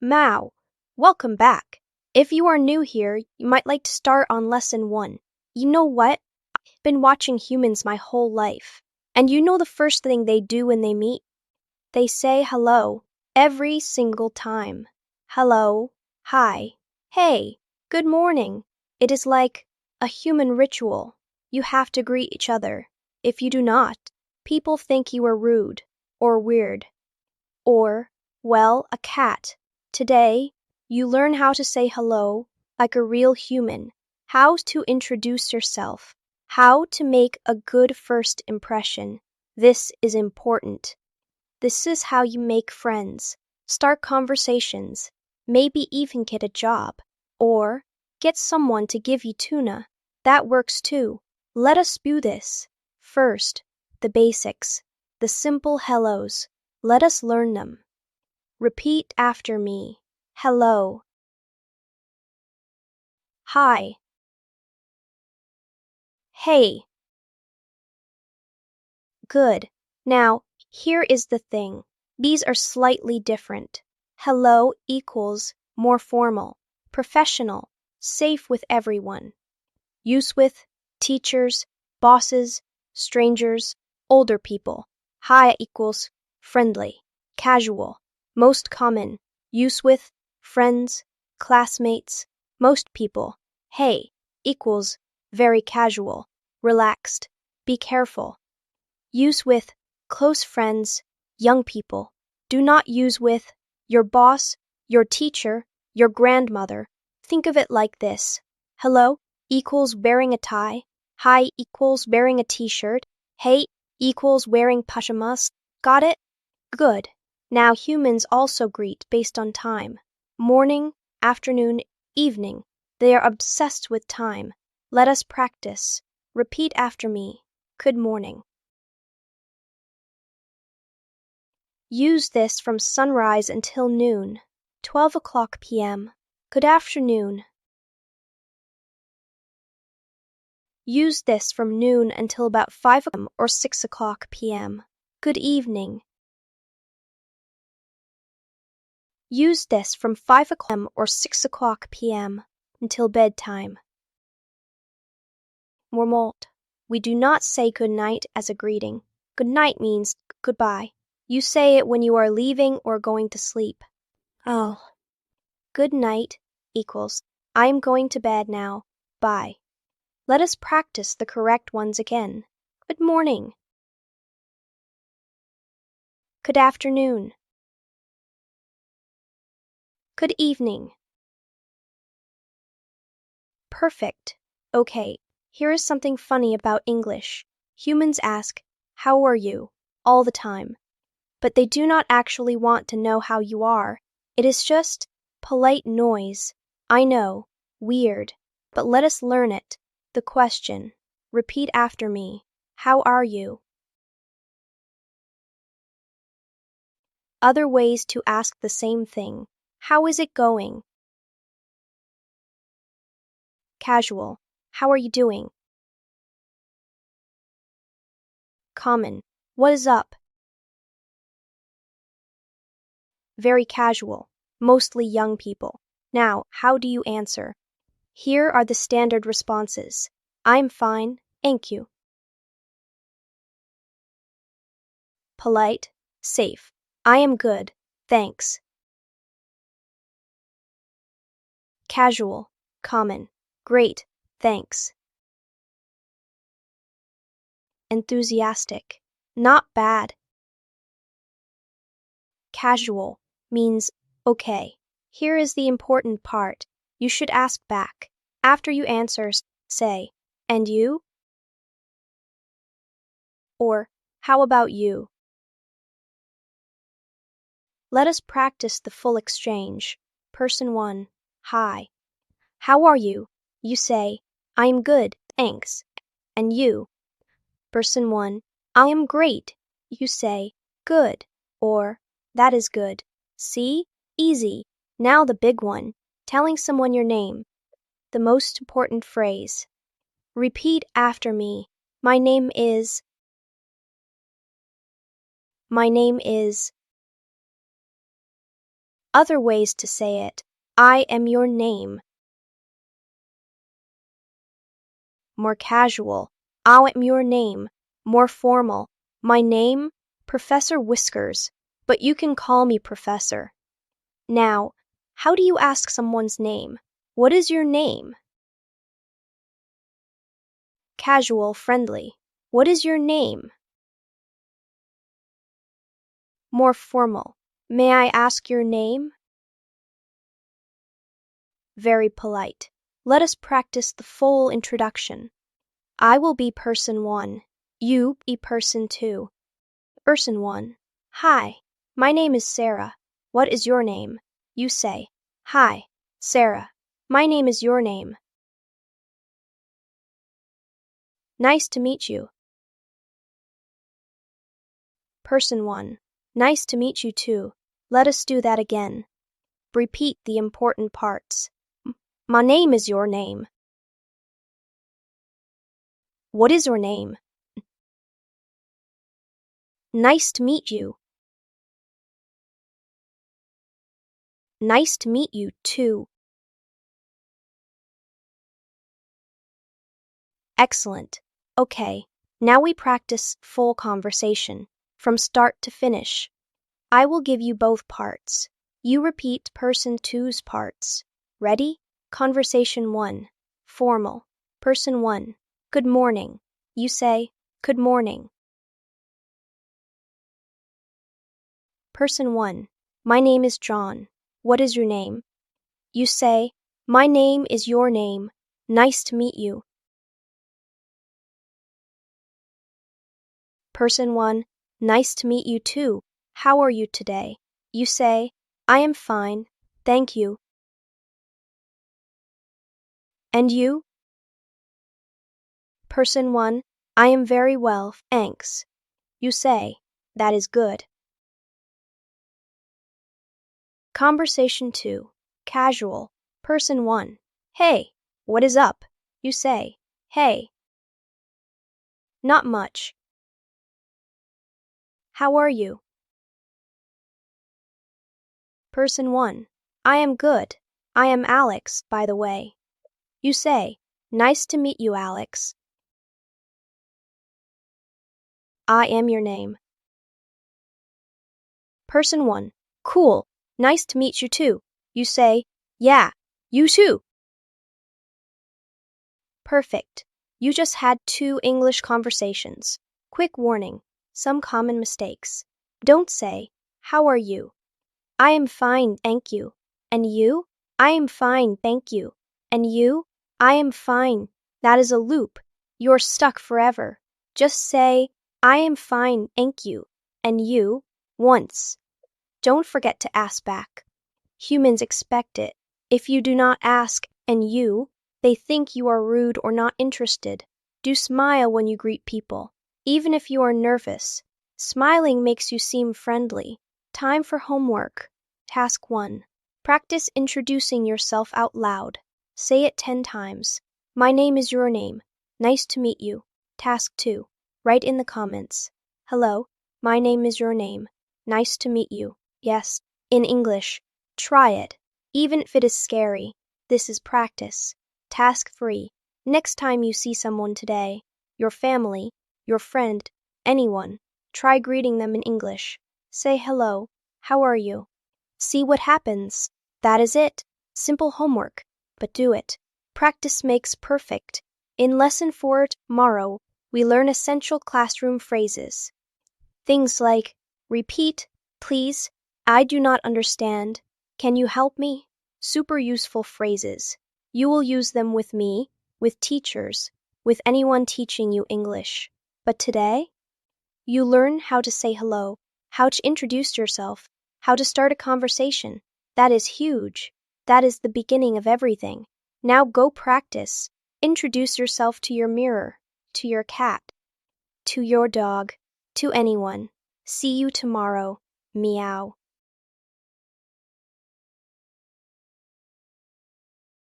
Mao, welcome back. If you are new here, you might like to start on lesson 1. You know what? I've been watching humans my whole life. And you know the first thing they do when they meet? They say hello every single time. Hello, hi, hey, good morning. It is like a human ritual. You have to greet each other. If you do not, people think you are rude or weird. Or, well, a cat. Today, you learn how to say hello like a real human, how to introduce yourself, how to make a good first impression. This is important. This is how you make friends, start conversations, maybe even get a job, or get someone to give you tuna. That works too. Let us do this. First, the basics, the simple hellos. Let us learn them. Repeat after me. Hello. Hi. Hey. Good. Now, here is the thing. These are slightly different. Hello equals more formal, professional, safe with everyone. Use with teachers, bosses, strangers, older people. Hi equals friendly, casual, most common. Use with friends, classmates, most people. Hey equals very casual, relaxed, be careful. Use with close friends, young people. Do not use with your boss, your teacher, your grandmother. Think of it like this. Hello equals wearing a tie. Hi equals wearing a t-shirt. Hey equals wearing pajamas. Got it? Good. Now humans also greet based on time. Morning, afternoon, evening. They are obsessed with time. Let us practice. Repeat after me. Good morning. Use this from sunrise until noon, 12 o'clock p.m. Good afternoon. Use this from noon until about 5 p.m. or 6 o'clock p.m. Good evening. Use this from 5 o'clock p.m. or 6 o'clock p.m. until bedtime. Mormont. We do not say good night as a greeting. Good night means goodbye. You say it when you are leaving or going to sleep. Oh. Good night equals I am going to bed now. Bye. Let us practice the correct ones again. Good morning. Good afternoon. Good evening. Perfect. Okay, here is something funny about English. Humans ask, "How are you?" all the time. But they do not actually want to know how you are. It is just polite noise. I know, weird, but let us learn it. The question. Repeat after me. How are you? Other ways to ask the same thing. How is it going? Casual. How are you doing? Common. What is up? Very casual. Mostly young people. Now, how do you answer? Here are the standard responses. I'm fine, thank you. Polite, safe. I am good, thanks. Casual, common. Great, thanks. Enthusiastic. Not bad. Casual means okay. Here is the important part. You should ask back. After you answer, say, and you? Or, how about you? Let us practice the full exchange. Person 1. Hi. How are you? You say, I am good, thanks. And you? Person 1. I am great. You say, good, or that is good. See? Easy. Now the big one. Telling someone your name. The most important phrase. Repeat after me. My name is. My name is. Other ways to say it. I am your name. More casual. I am your name. More formal. My name, Professor Whiskers, but you can call me Professor. Now, how do you ask someone's name? What is your name? Casual, friendly. What is your name? More formal. May I ask your name? Very polite. Let us practice the full introduction. I will be person 1. You be person 2. Person 1. Hi, my name is Sarah. What is your name? You say, Hi, Sarah. My name is your name. Nice to meet you. Person 1. Nice to meet you too. Let us do that again. Repeat the important parts. My name is your name. What is your name? Nice to meet you. Nice to meet you too. Excellent. Okay, now we practice full conversation, from start to finish. I will give you both parts. You repeat person 2's parts. Ready? Conversation 1. Formal. Person 1. Good morning. You say, Good morning. Person 1. My name is John. What is your name? You say, My name is your name. Nice to meet you. Person 1. Nice to meet you too. How are you today? You say, I am fine, thank you. And you? Person 1. I am very well, thanks. You say, that is good. Conversation 2. Casual. Person 1. Hey, what is up? You say, hey. Not much. How are you? Person 1. I am good. I am Alex, by the way. You say, nice to meet you, Alex. I am your name. Person 1. Cool. Nice to meet you too. You say, yeah, you too. Perfect. You just had 2 English conversations. Quick warning. Some common mistakes. Don't say, how are you? I am fine, thank you. And you? I am fine, thank you. And you? I am fine. That is a loop. You're stuck forever. Just say, I am fine, thank you. And you? Once. Don't forget to ask back. Humans expect it. If you do not ask, and you, they think you are rude or not interested. Do smile when you greet people, even if you are nervous. Smiling makes you seem friendly. Time for homework. Task 1. Practice introducing yourself out loud. Say it 10 times. My name is your name. Nice to meet you. Task 2. Write in the comments. Hello, my name is your name. Nice to meet you. Yes, in English. Try it, even if it is scary. This is practice. Task 3. Next time you see someone today, your family, your friend, anyone, try greeting them in English. Say hello, how are you? See what happens. That is it. Simple homework, but do it. Practice makes perfect. In lesson 4 tomorrow, we learn essential classroom phrases. Things like, repeat, please, I do not understand, can you help me? Super useful phrases. You will use them with me, with teachers, with anyone teaching you English. But today, you learn how to say hello, how to introduce yourself, how to start a conversation. That is huge. That is the beginning of everything. Now go practice. Introduce yourself to your mirror, to your cat, to your dog, to anyone. See you tomorrow. Meow.